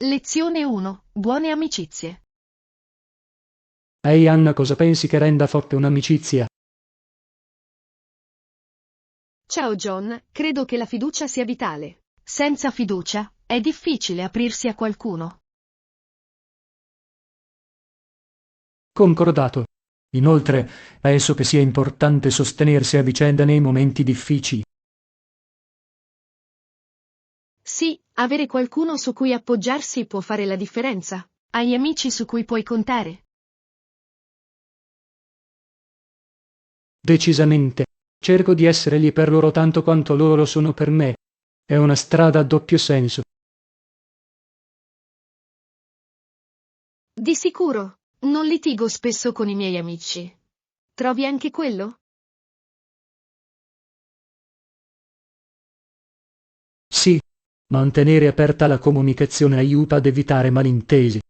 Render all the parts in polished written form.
Lezione 1. Buone amicizie. Ehi Anna, cosa pensi che renda forte un'amicizia? Ciao John, credo che la fiducia sia vitale. Senza fiducia, è difficile aprirsi a qualcuno. Concordato. Inoltre, penso che sia importante sostenersi a vicenda nei momenti difficili. Sì, avere qualcuno su cui appoggiarsi può fare la differenza. Hai amici su cui puoi contare? Decisamente. Cerco di essere lì per loro tanto quanto loro lo sono per me. È una strada a doppio senso. Di sicuro, non litigo spesso con i miei amici. Trovi anche quello? Sì, mantenere aperta la comunicazione aiuta ad evitare malintesi.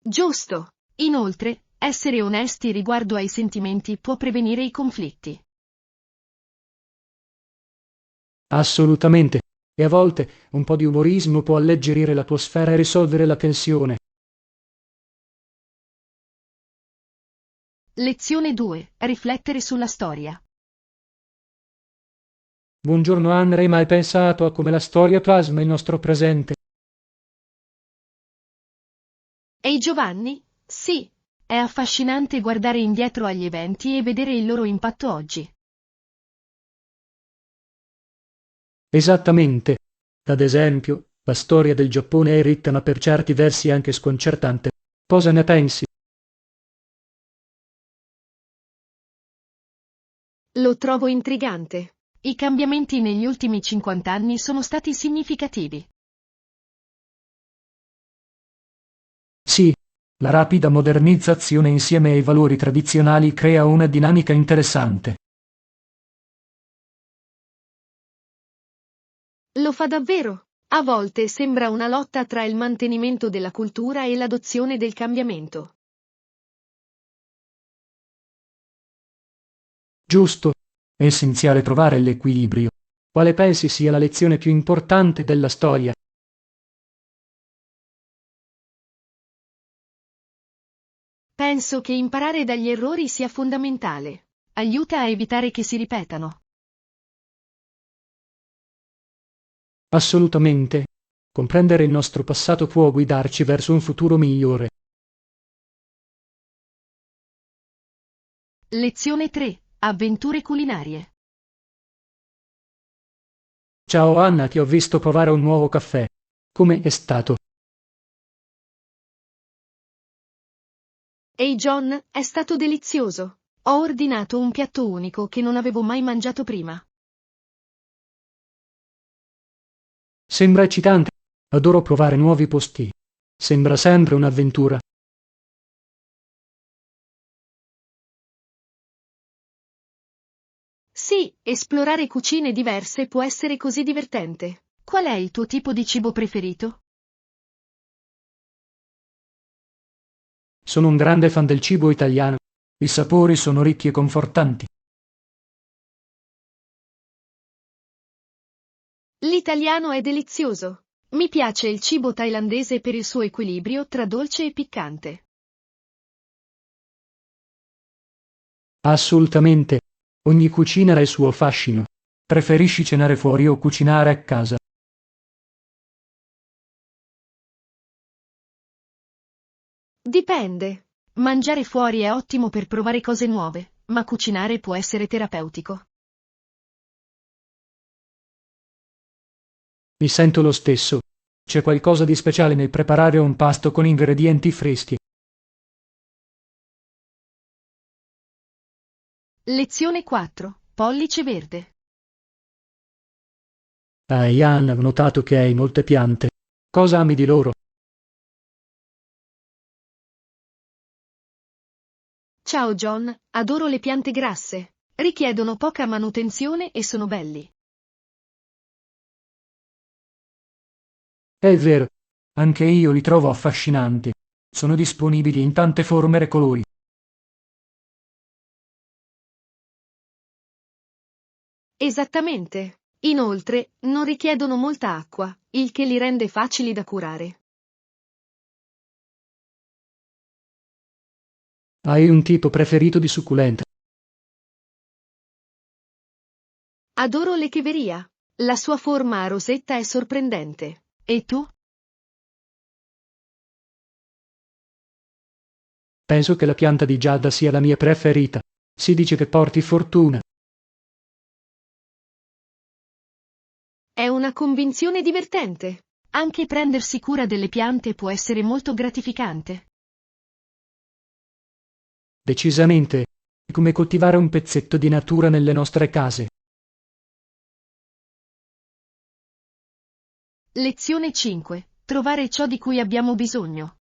Giusto. Inoltre, essere onesti riguardo ai sentimenti può prevenire i conflitti. Assolutamente. E a volte un po' di umorismo può alleggerire l'atmosfera e risolvere la tensione. Lezione 2. Riflettere sulla storia. Buongiorno Anna, hai mai pensato a come la storia plasma il nostro presente? Ehi Giovanni? Sì. È affascinante guardare indietro agli eventi e vedere il loro impatto oggi. Esattamente. Ad esempio, la storia del Giappone è ricca ma per certi versi anche sconcertante. Cosa ne pensi? Lo trovo intrigante. I cambiamenti negli ultimi 50 anni sono stati significativi. Sì, la rapida modernizzazione insieme ai valori tradizionali crea una dinamica interessante. Lo fa davvero? A volte sembra una lotta tra il mantenimento della cultura e l'adozione del cambiamento. Giusto. È essenziale trovare l'equilibrio. Quale pensi sia la lezione più importante della storia? Penso che imparare dagli errori sia fondamentale. Aiuta a evitare che si ripetano. Assolutamente. Comprendere il nostro passato può guidarci verso un futuro migliore. Lezione 3. Avventure culinarie. Ciao Anna, ti ho visto provare un nuovo caffè. Come è stato? Ehi John, è stato delizioso. Ho ordinato un piatto unico che non avevo mai mangiato prima. Sembra eccitante. Adoro provare nuovi posti. Sembra sempre un'avventura. Sì, esplorare cucine diverse può essere così divertente. Qual è il tuo tipo di cibo preferito? Sono un grande fan del cibo italiano. I sapori sono ricchi e confortanti. L'italiano è delizioso. Mi piace il cibo thailandese per il suo equilibrio tra dolce e piccante. Assolutamente. Ogni cucina ha il suo fascino. Preferisci cenare fuori o cucinare a casa? Dipende. Mangiare fuori è ottimo per provare cose nuove, ma cucinare può essere terapeutico. Mi sento lo stesso. C'è qualcosa di speciale nel preparare un pasto con ingredienti freschi. Lezione 4. Pollice verde. Ian, ho notato che hai molte piante. Cosa ami di loro? Ciao John, adoro le piante grasse. Richiedono poca manutenzione e sono belli. È vero, anche io li trovo affascinanti. Sono disponibili in tante forme e colori. Esattamente. Inoltre, non richiedono molta acqua, il che li rende facili da curare. Hai un tipo preferito di succulenta? Adoro l'echeveria. La sua forma a rosetta è sorprendente. E tu? Penso che la pianta di giada sia la mia preferita. Si dice che porti fortuna. È una convinzione divertente. Anche prendersi cura delle piante può essere molto gratificante. Decisamente. È come coltivare un pezzetto di natura nelle nostre case. Lezione 5. Trovare ciò di cui abbiamo bisogno.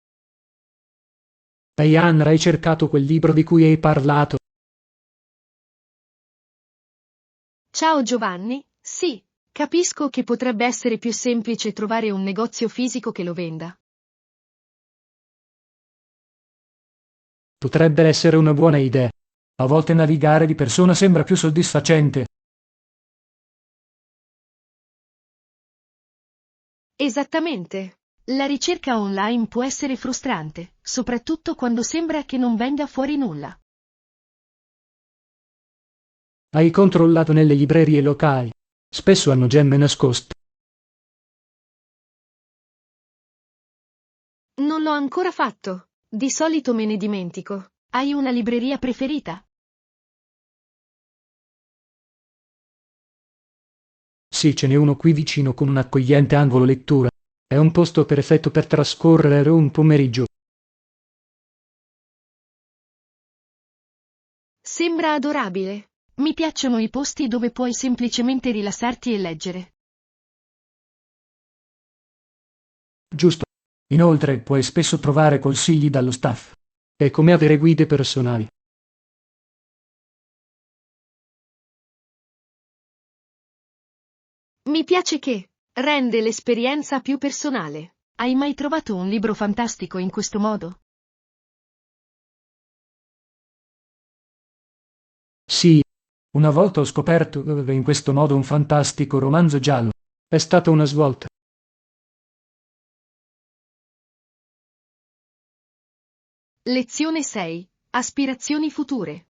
Ehi Anna, hai cercato quel libro di cui hai parlato? Ciao Giovanni, sì, capisco che potrebbe essere più semplice trovare un negozio fisico che lo venda. Potrebbe essere una buona idea. A volte navigare di persona sembra più soddisfacente. Esattamente. La ricerca online può essere frustrante, soprattutto quando sembra che non venga fuori nulla. Hai controllato nelle librerie locali. Spesso hanno gemme nascoste. Non l'ho ancora fatto. Di solito me ne dimentico. Hai una libreria preferita? Sì, ce n'è uno qui vicino con un accogliente angolo lettura. È un posto perfetto per trascorrere un pomeriggio. Sembra adorabile. Mi piacciono i posti dove puoi semplicemente rilassarti e leggere. Giusto. Inoltre puoi spesso trovare consigli dallo staff. È come avere guide personali. Mi piace che rende l'esperienza più personale. Hai mai trovato un libro fantastico in questo modo? Sì, una volta ho scoperto in questo modo un fantastico romanzo giallo. È stata una svolta. Lezione 6. Aspirazioni future.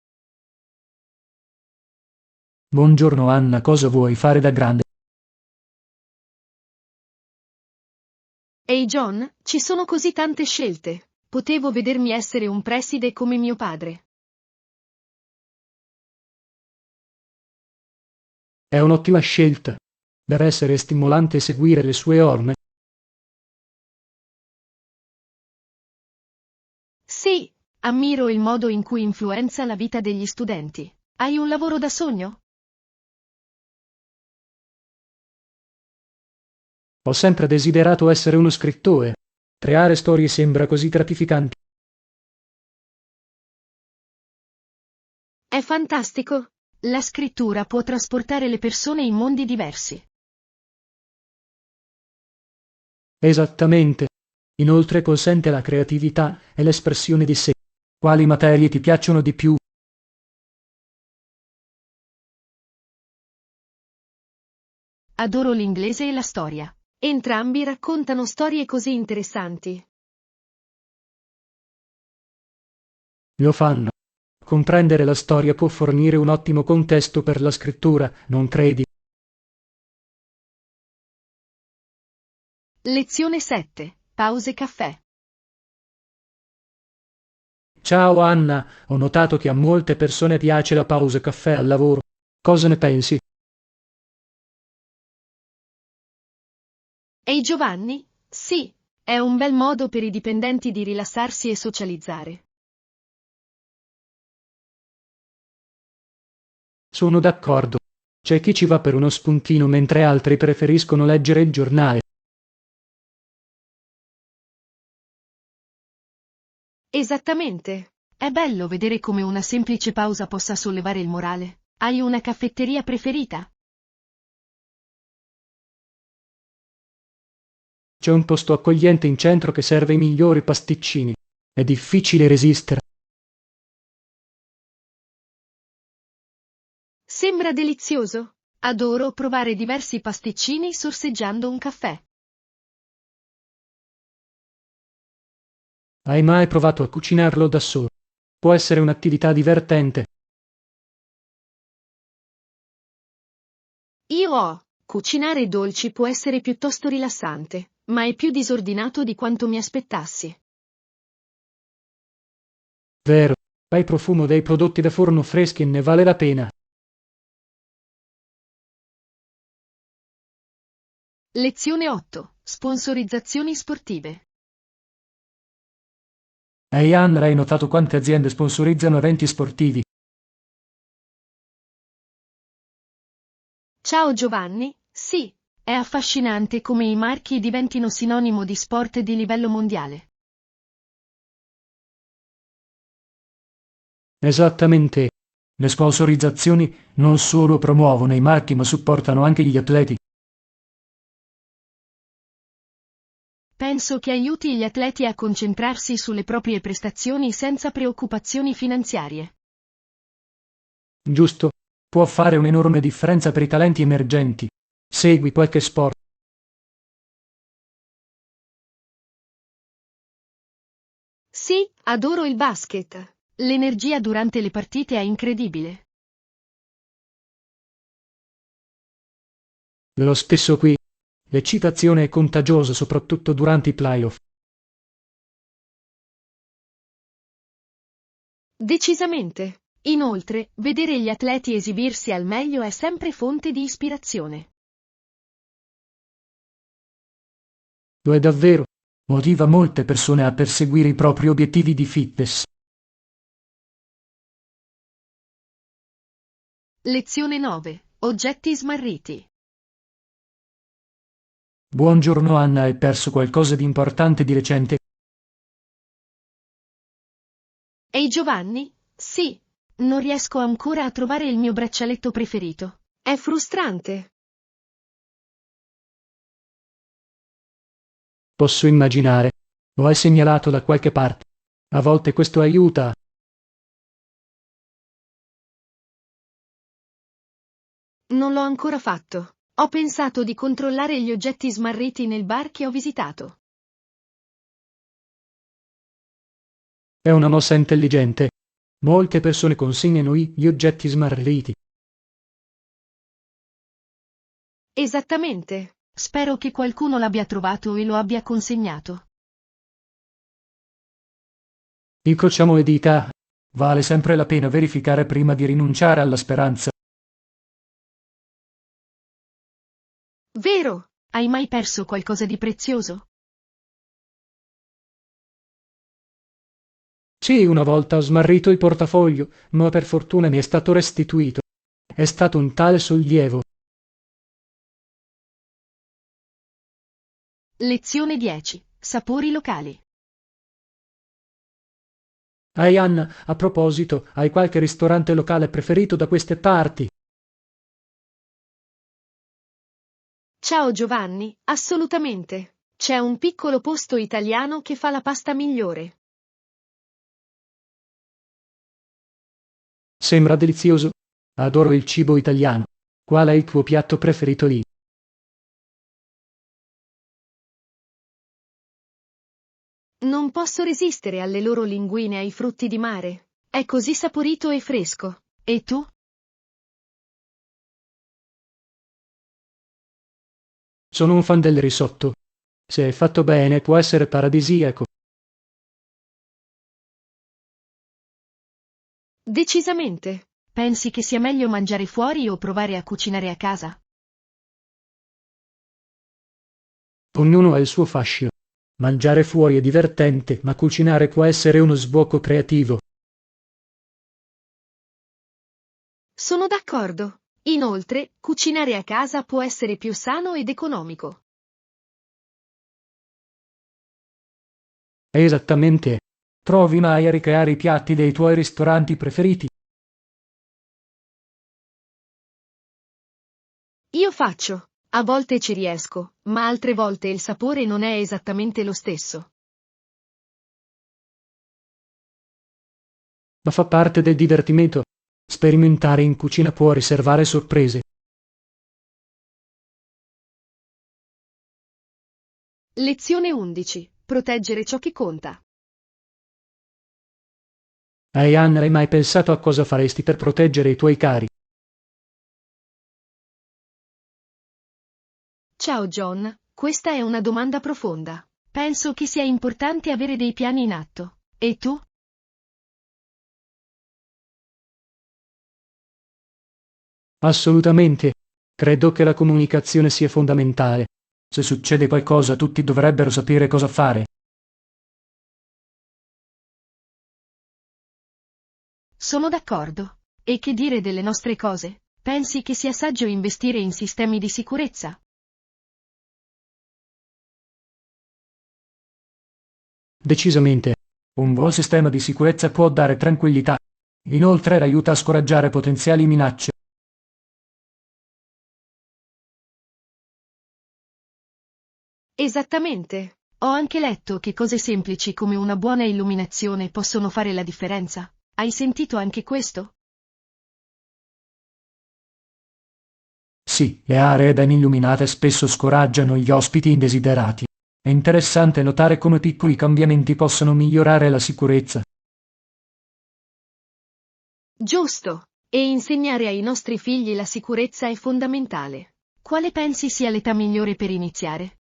Buongiorno Anna, cosa vuoi fare da grande? Ehi John, ci sono così tante scelte. Potevo vedermi essere un preside come mio padre. È un'ottima scelta. Deve essere stimolante seguire le sue orme. Sì, ammiro il modo in cui influenza la vita degli studenti. Hai un lavoro da sogno? Ho sempre desiderato essere uno scrittore. Creare storie sembra così gratificante. È fantastico. La scrittura può trasportare le persone in mondi diversi. Esattamente. Inoltre consente la creatività e l'espressione di sé. Quali materie ti piacciono di più? Adoro l'inglese e la storia. Entrambi raccontano storie così interessanti. Lo fanno. Comprendere la storia può fornire un ottimo contesto per la scrittura, non credi? Lezione 7. Pause caffè. Ciao Anna, ho notato che a molte persone piace la pausa caffè al lavoro. Cosa ne pensi? Ehi Giovanni? Sì, è un bel modo per i dipendenti di rilassarsi e socializzare. Sono d'accordo. C'è chi ci va per uno spuntino mentre altri preferiscono leggere il giornale. Esattamente. È bello vedere come una semplice pausa possa sollevare il morale. Hai una caffetteria preferita? C'è un posto accogliente in centro che serve i migliori pasticcini. È difficile resistere. Sembra delizioso. Adoro provare diversi pasticcini sorseggiando un caffè. Hai mai provato a cucinarlo da solo? Può essere un'attività divertente. Io ho. Cucinare i dolci può essere piuttosto rilassante, ma è più disordinato di quanto mi aspettassi. Vero, hai profumo dei prodotti da forno freschi e ne vale la pena. Lezione 8. Sponsorizzazioni sportive. Ehi Anna, hai notato quante aziende sponsorizzano eventi sportivi? Ciao Giovanni, sì, è affascinante come i marchi diventino sinonimo di sport di livello mondiale. Esattamente. Le sponsorizzazioni non solo promuovono i marchi, ma supportano anche gli atleti. Penso che aiuti gli atleti a concentrarsi sulle proprie prestazioni senza preoccupazioni finanziarie. Giusto? Può fare un'enorme differenza per i talenti emergenti. Segui qualche sport? Sì, adoro il basket. L'energia durante le partite è incredibile. Lo stesso qui. L'eccitazione è contagiosa, soprattutto durante i playoff. Decisamente. Inoltre, vedere gli atleti esibirsi al meglio è sempre fonte di ispirazione. Lo è davvero. Motiva molte persone a perseguire i propri obiettivi di fitness. Lezione 9. Oggetti smarriti. Buongiorno Anna, hai perso qualcosa di importante di recente? Ehi Giovanni? Sì. Non riesco ancora a trovare il mio braccialetto preferito. È frustrante. Posso immaginare. Lo hai segnalato da qualche parte. A volte questo aiuta. Non l'ho ancora fatto. Ho pensato di controllare gli oggetti smarriti nel bar che ho visitato. È una mossa intelligente. Molte persone consegnano gli oggetti smarriti. Esattamente. Spero che qualcuno l'abbia trovato e lo abbia consegnato. Incrociamo le dita. Vale sempre la pena verificare prima di rinunciare alla speranza. Vero? Hai mai perso qualcosa di prezioso? Sì, una volta ho smarrito il portafoglio, ma per fortuna mi è stato restituito. È stato un tale sollievo. Lezione 10. Sapori locali. Ehi Anna, a proposito, hai qualche ristorante locale preferito da queste parti? Ciao Giovanni, assolutamente. C'è un piccolo posto italiano che fa la pasta migliore. Sembra delizioso. Adoro il cibo italiano. Qual è il tuo piatto preferito lì? Non posso resistere alle loro linguine ai frutti di mare. È così saporito e fresco. E tu? Sono un fan del risotto. Se è fatto bene, può essere paradisiaco. Decisamente. Pensi che sia meglio mangiare fuori o provare a cucinare a casa? Ognuno ha il suo fascino. Mangiare fuori è divertente, ma cucinare può essere uno sbocco creativo. Sono d'accordo. Inoltre, cucinare a casa può essere più sano ed economico. Esattamente. Provi mai a ricreare i piatti dei tuoi ristoranti preferiti? Io faccio. A volte ci riesco, ma altre volte il sapore non è esattamente lo stesso. Ma fa parte del divertimento. Sperimentare in cucina può riservare sorprese. Lezione 11. Proteggere ciò che conta. Ehi Anna, hai mai pensato a cosa faresti per proteggere i tuoi cari? Ciao John, questa è una domanda profonda. Penso che sia importante avere dei piani in atto. E tu? Assolutamente. Credo che la comunicazione sia fondamentale. Se succede qualcosa, tutti dovrebbero sapere cosa fare. Sono d'accordo. E che dire delle nostre cose? Pensi che sia saggio investire in sistemi di sicurezza? Decisamente. Un buon sistema di sicurezza può dare tranquillità. Inoltre aiuta a scoraggiare potenziali minacce. Esattamente. Ho anche letto che cose semplici come una buona illuminazione possono fare la differenza. Hai sentito anche questo? Sì, le aree ben illuminate spesso scoraggiano gli ospiti indesiderati. È interessante notare come piccoli cambiamenti possono migliorare la sicurezza. Giusto. E insegnare ai nostri figli la sicurezza è fondamentale. Quale pensi sia l'età migliore per iniziare?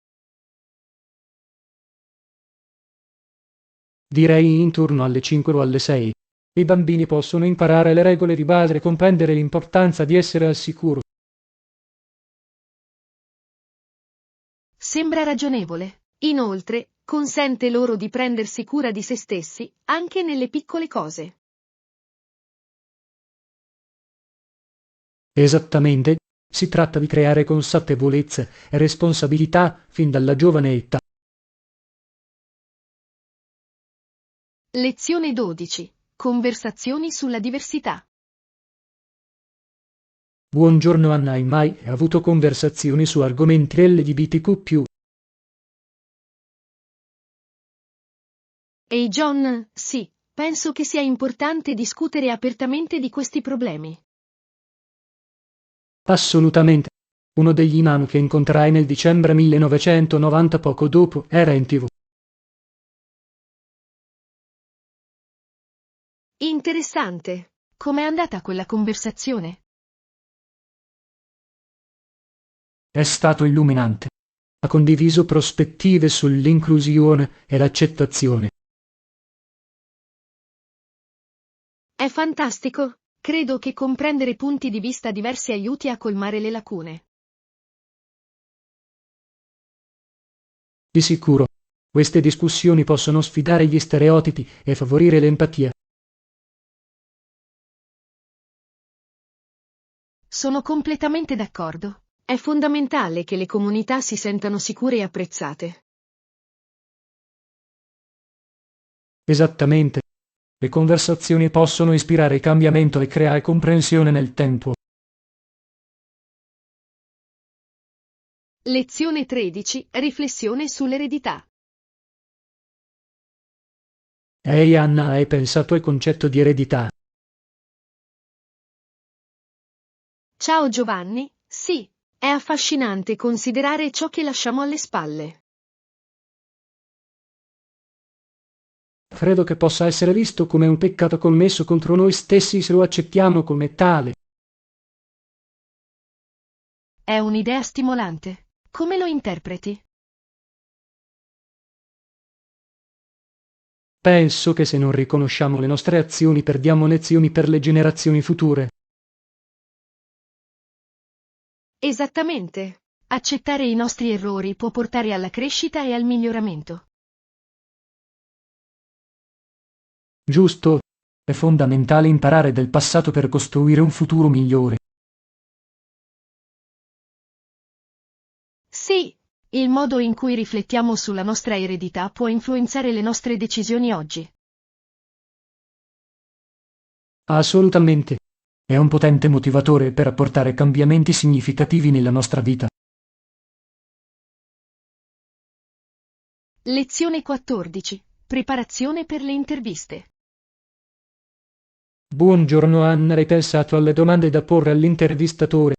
Direi intorno alle 5 o alle 6. I bambini possono imparare le regole di base e comprendere l'importanza di essere al sicuro. Sembra ragionevole. Inoltre, consente loro di prendersi cura di se stessi, anche nelle piccole cose. Esattamente, si tratta di creare consapevolezza e responsabilità fin dalla giovane età. Lezione 12. Conversazioni sulla diversità. Buongiorno Anna, hai mai avuto conversazioni su argomenti LGBTQ+. Ehi John, sì, penso che sia importante discutere apertamente di questi problemi. Assolutamente. Uno degli imam che incontrai nel dicembre 1990 poco dopo era in TV. Interessante. Com'è andata quella conversazione? È stato illuminante. Ha condiviso prospettive sull'inclusione e l'accettazione. È fantastico. Credo che comprendere punti di vista diversi aiuti a colmare le lacune. Di sicuro, queste discussioni possono sfidare gli stereotipi e favorire l'empatia. Sono completamente d'accordo. È fondamentale che le comunità si sentano sicure e apprezzate. Esattamente. Le conversazioni possono ispirare cambiamento e creare comprensione nel tempo. Lezione 13. Riflessione sull'eredità. Ehi Anna, hai pensato al concetto di eredità? Ciao Giovanni, sì, è affascinante considerare ciò che lasciamo alle spalle. Credo che possa essere visto come un peccato commesso contro noi stessi se lo accettiamo come tale. È un'idea stimolante. Come lo interpreti? Penso che se non riconosciamo le nostre azioni perdiamo lezioni per le generazioni future. Esattamente. Accettare i nostri errori può portare alla crescita e al miglioramento. Giusto? È fondamentale imparare del passato per costruire un futuro migliore. Sì, il modo in cui riflettiamo sulla nostra eredità può influenzare le nostre decisioni oggi. Assolutamente. È un potente motivatore per apportare cambiamenti significativi nella nostra vita. Lezione 14. Preparazione per le interviste. Buongiorno Anna, hai pensato alle domande da porre all'intervistatore?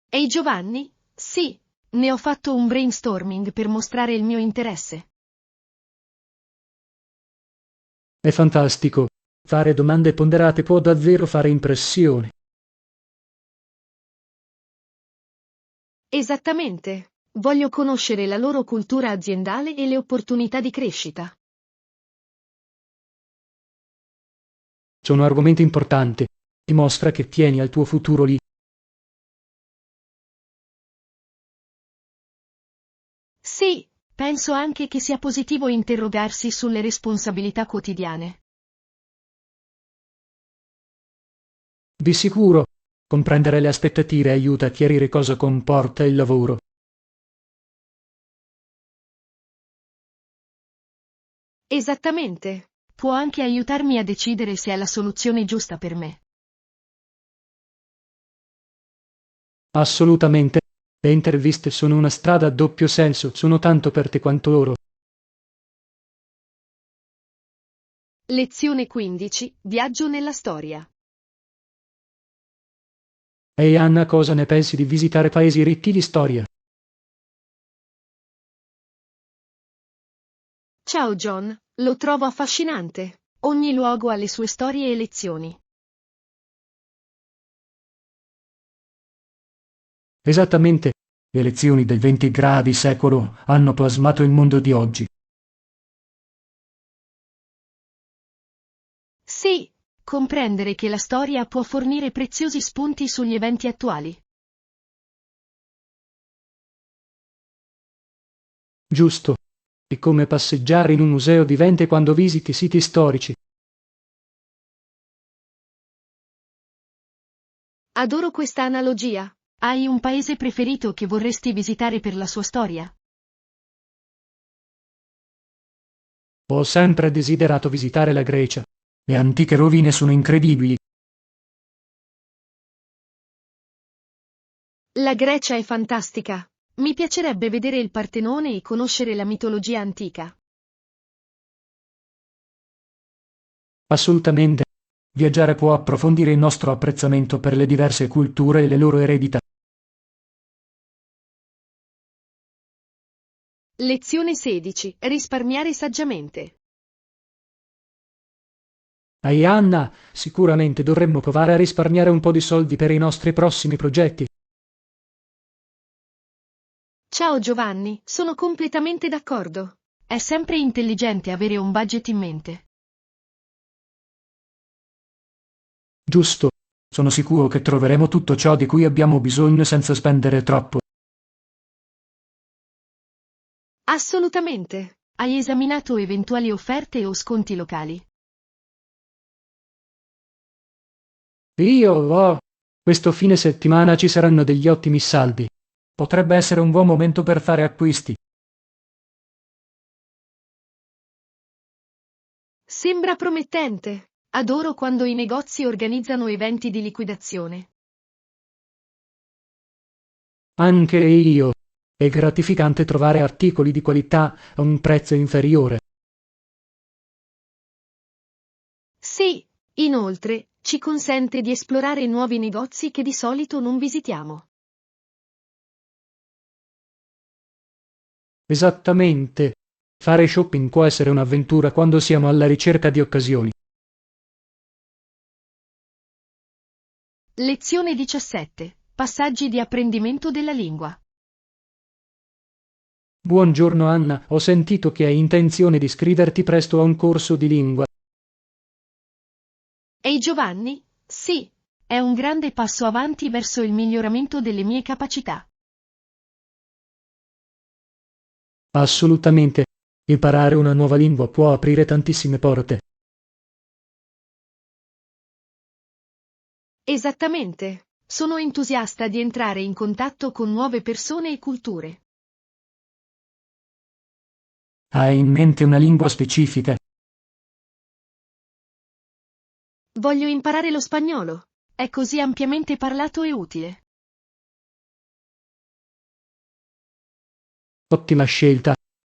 Ehi Giovanni, sì, ne ho fatto un brainstorming per mostrare il mio interesse. È fantastico. Fare domande ponderate può davvero fare impressione. Esattamente. Voglio conoscere la loro cultura aziendale e le opportunità di crescita. Sono argomenti importanti. Dimostra che tieni al tuo futuro lì. Sì, penso anche che sia positivo interrogarsi sulle responsabilità quotidiane. Di sicuro, comprendere le aspettative aiuta a chiarire cosa comporta il lavoro. Esattamente. Può anche aiutarmi a decidere se è la soluzione giusta per me. Assolutamente. Le interviste sono una strada a doppio senso, sono tanto per te quanto loro. Lezione 15. Viaggio nella storia. Ehi Anna, cosa ne pensi di visitare paesi ricchi di storia? Ciao John, lo trovo affascinante. Ogni luogo ha le sue storie e lezioni. Esattamente. Le lezioni del XX secolo hanno plasmato il mondo di oggi. Sì, comprendere che la storia può fornire preziosi spunti sugli eventi attuali. Giusto. È come passeggiare in un museo diventa quando visiti siti storici. Adoro questa analogia. Hai un paese preferito che vorresti visitare per la sua storia? Ho sempre desiderato visitare la Grecia. Le antiche rovine sono incredibili. La Grecia è fantastica. Mi piacerebbe vedere il Partenone e conoscere la mitologia antica. Assolutamente. Viaggiare può approfondire il nostro apprezzamento per le diverse culture e le loro eredità. Lezione 16. Risparmiare saggiamente. Ehi Anna, sicuramente dovremmo provare a risparmiare un po' di soldi per i nostri prossimi progetti. Ciao Giovanni, sono completamente d'accordo. È sempre intelligente avere un budget in mente. Giusto. Sono sicuro che troveremo tutto ciò di cui abbiamo bisogno senza spendere troppo. Assolutamente. Hai esaminato eventuali offerte o sconti locali? Io, questo fine settimana ci saranno degli ottimi saldi. Potrebbe essere un buon momento per fare acquisti. Sembra promettente. Adoro quando i negozi organizzano eventi di liquidazione. Anche io. È gratificante trovare articoli di qualità a un prezzo inferiore. Sì, inoltre, ci consente di esplorare nuovi negozi che di solito non visitiamo. Esattamente. Fare shopping può essere un'avventura quando siamo alla ricerca di occasioni. Lezione 17. Passaggi di apprendimento della lingua. Buongiorno Anna, ho sentito che hai intenzione di iscriverti presto a un corso di lingua. Ehi Giovanni? Sì, è un grande passo avanti verso il miglioramento delle mie capacità. Assolutamente. Imparare una nuova lingua può aprire tantissime porte. Esattamente. Sono entusiasta di entrare in contatto con nuove persone e culture. Hai in mente una lingua specifica? Voglio imparare lo spagnolo. È così ampiamente parlato e utile. Ottima scelta.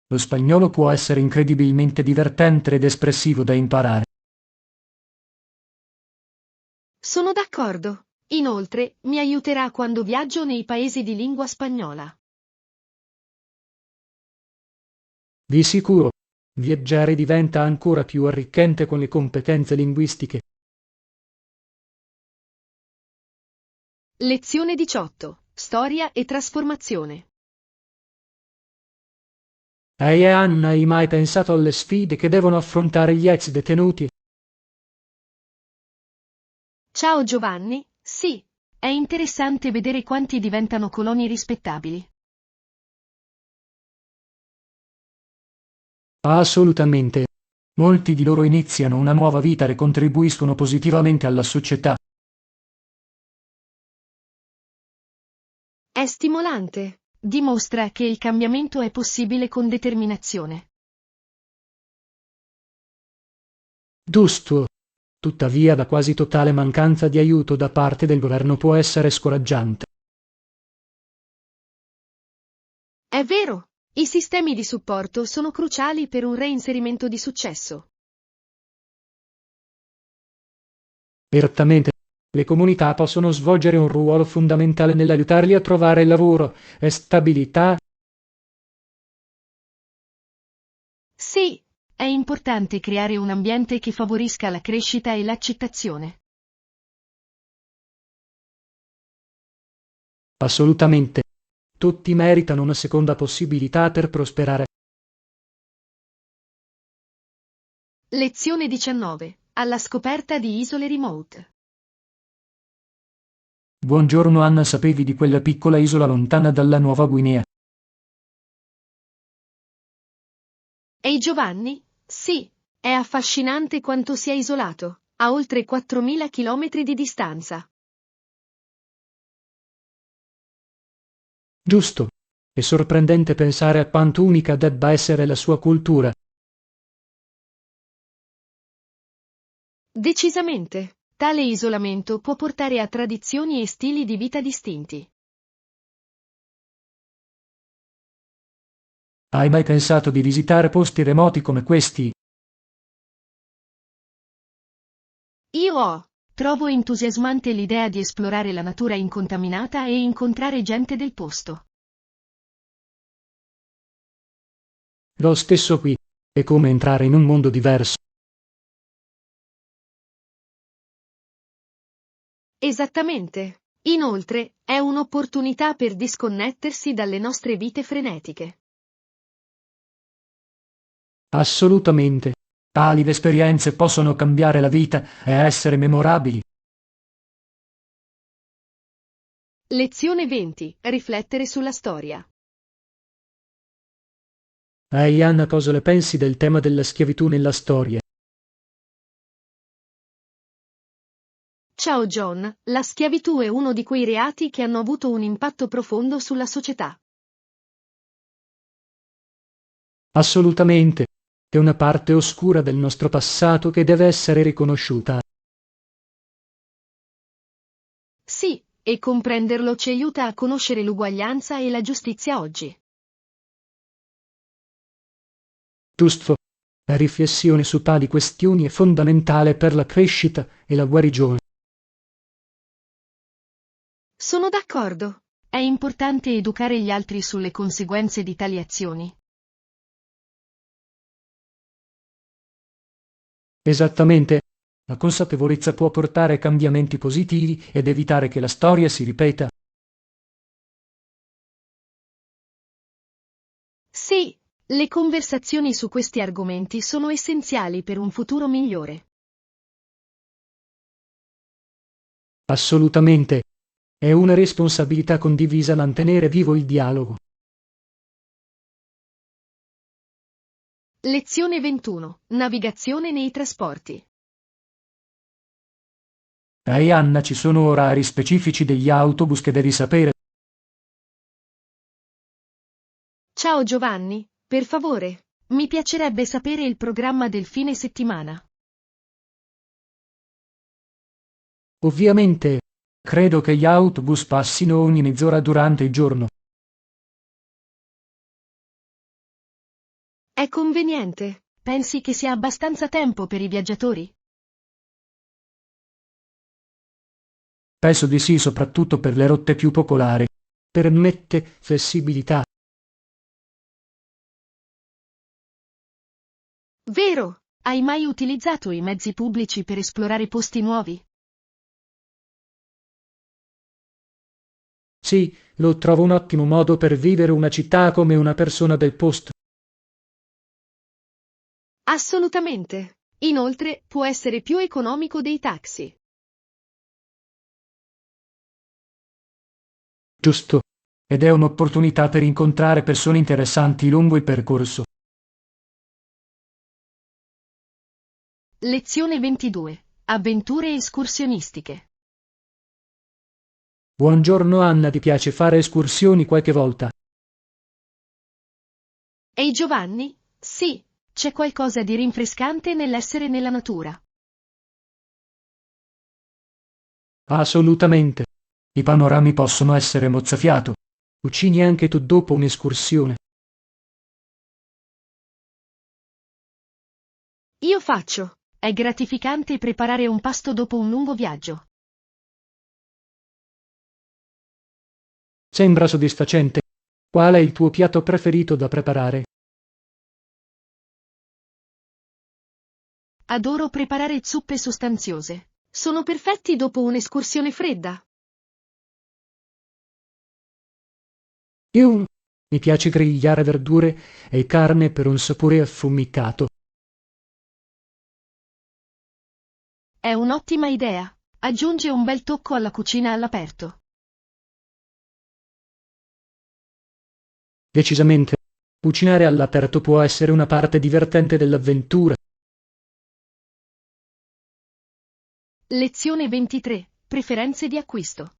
Lo spagnolo può essere incredibilmente divertente ed espressivo da imparare. Sono d'accordo. Inoltre, mi aiuterà quando viaggio nei paesi di lingua spagnola. Di sicuro, viaggiare diventa ancora più arricchente con le competenze linguistiche. Lezione 18. Storia e trasformazione. Ehi Anna, hai mai pensato alle sfide che devono affrontare gli ex detenuti? Ciao Giovanni, sì, è interessante vedere quanti diventano coloni rispettabili. Assolutamente. Molti di loro iniziano una nuova vita e contribuiscono positivamente alla società. È stimolante. Dimostra che il cambiamento è possibile con determinazione. Giusto. Tuttavia, la quasi totale mancanza di aiuto da parte del governo può essere scoraggiante. È vero, i sistemi di supporto sono cruciali per un reinserimento di successo. Certamente, le comunità possono svolgere un ruolo fondamentale nell'aiutarli a trovare lavoro e stabilità. Sì, è importante creare un ambiente che favorisca la crescita e l'accettazione. Assolutamente. Tutti meritano una seconda possibilità per prosperare. Lezione 19. Alla scoperta di isole remote. Buongiorno Anna, sapevi di quella piccola isola lontana dalla Nuova Guinea? Ehi Giovanni? Sì, è affascinante quanto sia isolato, a oltre 4.000 chilometri di distanza. Giusto. È sorprendente pensare a quanto unica debba essere la sua cultura. Decisamente, tale isolamento può portare a tradizioni e stili di vita distinti. Hai mai pensato di visitare posti remoti come questi? Trovo entusiasmante l'idea di esplorare la natura incontaminata e incontrare gente del posto. Lo stesso qui. È come entrare in un mondo diverso. Esattamente. Inoltre, è un'opportunità per disconnettersi dalle nostre vite frenetiche. Assolutamente. Tali esperienze possono cambiare la vita e essere memorabili. Lezione 20. Riflettere sulla storia. Ehi Anna, cosa ne pensi del tema della schiavitù nella storia? Ciao John, la schiavitù è uno di quei reati che hanno avuto un impatto profondo sulla società. Assolutamente. È una parte oscura del nostro passato che deve essere riconosciuta. Sì, e comprenderlo ci aiuta a conoscere l'uguaglianza e la giustizia oggi. Giusto. La riflessione su tali questioni è fondamentale per la crescita e la guarigione. Sono d'accordo. È importante educare gli altri sulle conseguenze di tali azioni. Esattamente. La consapevolezza può portare a cambiamenti positivi ed evitare che la storia si ripeta. Sì, le conversazioni su questi argomenti sono essenziali per un futuro migliore. Assolutamente. È una responsabilità condivisa mantenere vivo il dialogo. Lezione 21. Navigazione nei trasporti. Ehi Anna, ci sono orari specifici degli autobus che devi sapere? Ciao Giovanni, per favore, mi piacerebbe sapere il programma del fine settimana. Ovviamente, credo che gli autobus passino ogni mezz'ora durante il giorno. È conveniente? Pensi che sia abbastanza tempo per i viaggiatori? Penso di sì, soprattutto per le rotte più popolari. Permette flessibilità. Vero? Hai mai utilizzato i mezzi pubblici per esplorare posti nuovi? Sì, lo trovo un ottimo modo per vivere una città come una persona del posto. Assolutamente. Inoltre, può essere più economico dei taxi. Giusto. Ed è un'opportunità per incontrare persone interessanti lungo il percorso. Lezione 22. Avventure escursionistiche. Buongiorno Anna, ti piace fare escursioni qualche volta? Ehi Giovanni? Sì, c'è qualcosa di rinfrescante nell'essere nella natura. Assolutamente. I panorami possono essere mozzafiato. Cucini anche tu dopo un'escursione. Io faccio. È gratificante preparare un pasto dopo un lungo viaggio. Sembra soddisfacente. Qual è il tuo piatto preferito da preparare? Adoro preparare zuppe sostanziose. Sono perfetti dopo un'escursione fredda. Io mi piace grigliare verdure e carne per un sapore affumicato. È un'ottima idea. Aggiunge un bel tocco alla cucina all'aperto. Decisamente. Cucinare all'aperto può essere una parte divertente dell'avventura. Lezione 23. Preferenze di acquisto.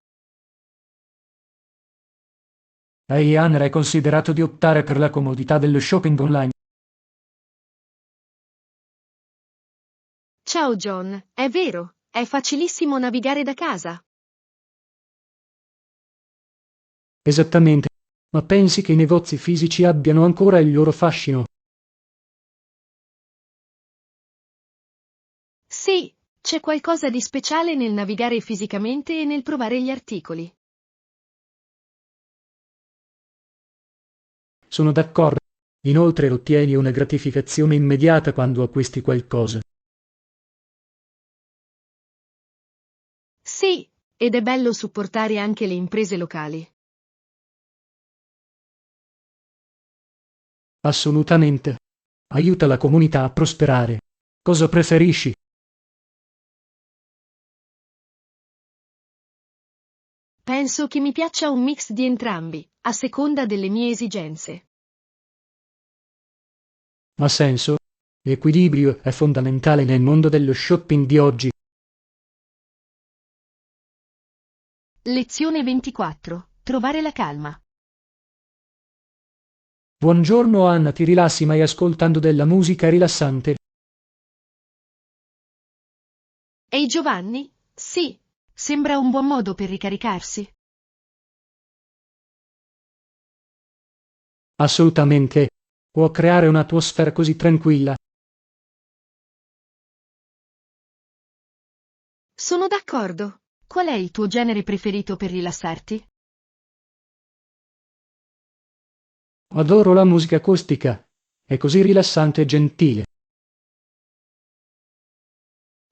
Ehi Anna, hai considerato di optare per la comodità dello shopping online? Ciao John, è vero, è facilissimo navigare da casa. Esattamente. Ma pensi che i negozi fisici abbiano ancora il loro fascino? Sì, c'è qualcosa di speciale nel navigare fisicamente e nel provare gli articoli. Sono d'accordo. Inoltre ottieni una gratificazione immediata quando acquisti qualcosa. Sì, ed è bello supportare anche le imprese locali. Assolutamente. Aiuta la comunità a prosperare. Cosa preferisci? Penso che mi piaccia un mix di entrambi, a seconda delle mie esigenze. Ha senso? L'equilibrio è fondamentale nel mondo dello shopping di oggi. Lezione 24. Trovare la calma. Buongiorno Anna, ti rilassi mai ascoltando della musica rilassante? Ehi Giovanni? Sì, sembra un buon modo per ricaricarsi. Assolutamente. Può creare un'atmosfera così tranquilla. Sono d'accordo. Qual è il tuo genere preferito per rilassarti? Adoro la musica acustica. È così rilassante e gentile.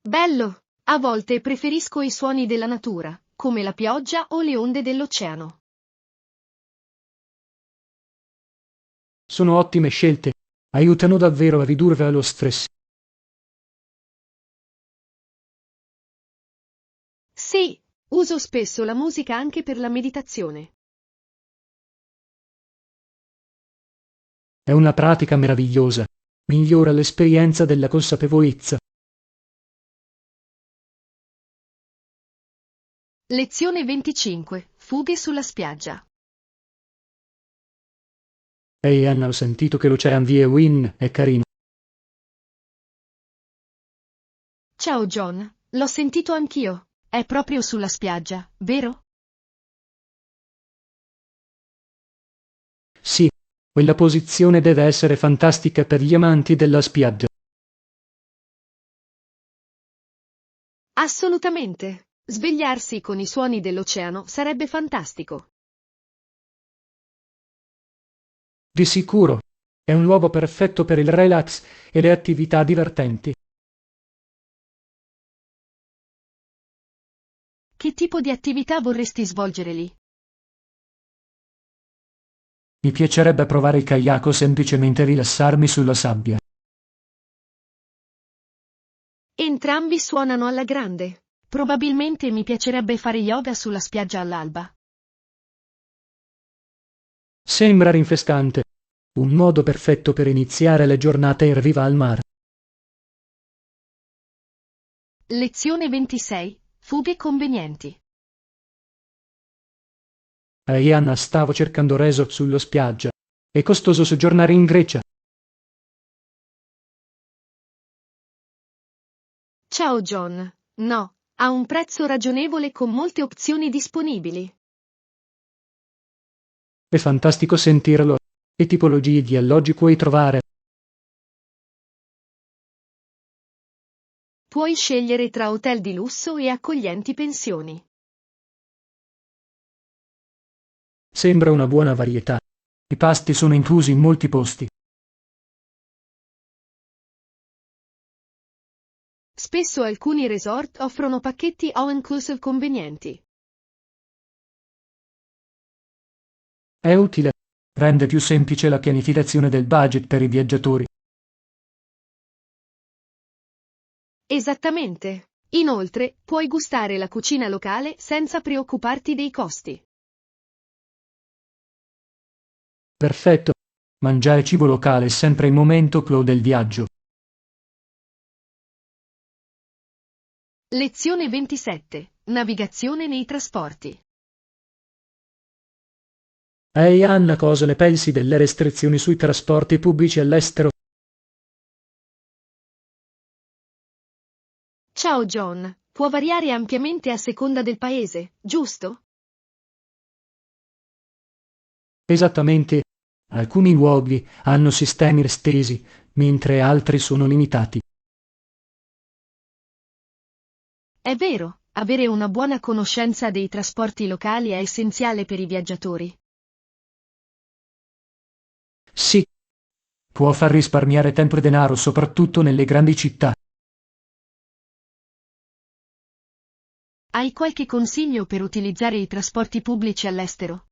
Bello! A volte preferisco i suoni della natura, come la pioggia o le onde dell'oceano. Sono ottime scelte. Aiutano davvero a ridurre lo stress. Sì, uso spesso la musica anche per la meditazione. È una pratica meravigliosa. Migliora l'esperienza della consapevolezza. Lezione 25. Fughe sulla spiaggia. Ehi Anna, ho sentito che l'Ocean View è carino. Ciao John, l'ho sentito anch'io. È proprio sulla spiaggia, vero? Sì, quella posizione deve essere fantastica per gli amanti della spiaggia. Assolutamente. Svegliarsi con i suoni dell'oceano sarebbe fantastico. Di sicuro. È un luogo perfetto per il relax e le attività divertenti. Che tipo di attività vorresti svolgere lì? Mi piacerebbe provare il kayak o semplicemente rilassarmi sulla sabbia. Entrambi suonano alla grande. Probabilmente mi piacerebbe fare yoga sulla spiaggia all'alba. Sembra rinfrescante. Un modo perfetto per iniziare le giornate in riva al mare. Lezione 26. Fughe convenienti. Ehi Anna, stavo cercando resort sulla spiaggia. È costoso soggiornare in Grecia. Ciao John. No, ha un prezzo ragionevole con molte opzioni disponibili. È fantastico sentirlo. Che tipologie di alloggi puoi trovare? Puoi scegliere tra hotel di lusso e accoglienti pensioni. Sembra una buona varietà. I pasti sono inclusi in molti posti. Spesso alcuni resort offrono pacchetti all-inclusive convenienti. È utile. Rende più semplice la pianificazione del budget per i viaggiatori. Esattamente. Inoltre, puoi gustare la cucina locale senza preoccuparti dei costi. Perfetto. Mangiare cibo locale è sempre il momento clou del viaggio. Lezione 27. Navigazione nei trasporti. Ehi Anna, cosa ne pensi delle restrizioni sui trasporti pubblici all'estero? Ciao John. Può variare ampiamente a seconda del paese, giusto? Esattamente. Alcuni luoghi hanno sistemi estesi, mentre altri sono limitati. È vero, avere una buona conoscenza dei trasporti locali è essenziale per i viaggiatori. Sì, può far risparmiare tempo e denaro, soprattutto nelle grandi città. Hai qualche consiglio per utilizzare i trasporti pubblici all'estero?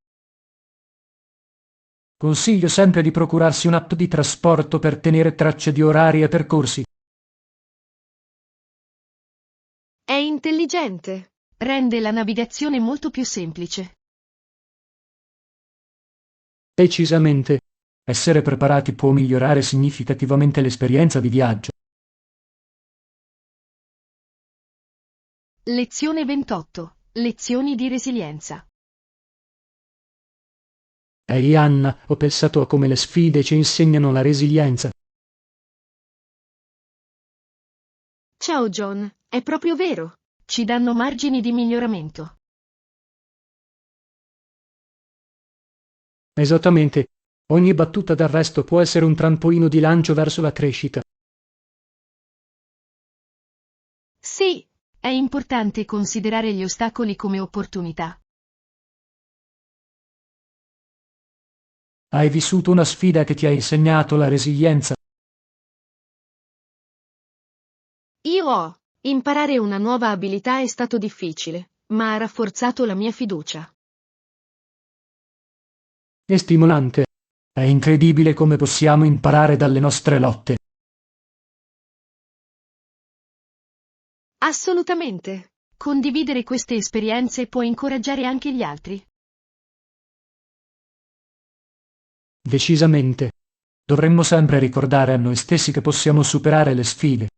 Consiglio sempre di procurarsi un'app di trasporto per tenere traccia di orari e percorsi. È intelligente. Rende la navigazione molto più semplice. Decisamente. Essere preparati può migliorare significativamente l'esperienza di viaggio. Lezione 28. Lezioni di resilienza. Ehi Anna, ho pensato a come le sfide ci insegnano la resilienza. Ciao John, è proprio vero. Ci danno margini di miglioramento. Esattamente. Ogni battuta d'arresto può essere un trampolino di lancio verso la crescita. Sì, è importante considerare gli ostacoli come opportunità. Hai vissuto una sfida che ti ha insegnato la resilienza? Imparare una nuova abilità è stato difficile, ma ha rafforzato la mia fiducia. È stimolante. È incredibile come possiamo imparare dalle nostre lotte. Assolutamente. Condividere queste esperienze può incoraggiare anche gli altri. Decisamente. Dovremmo sempre ricordare a noi stessi che possiamo superare le sfide.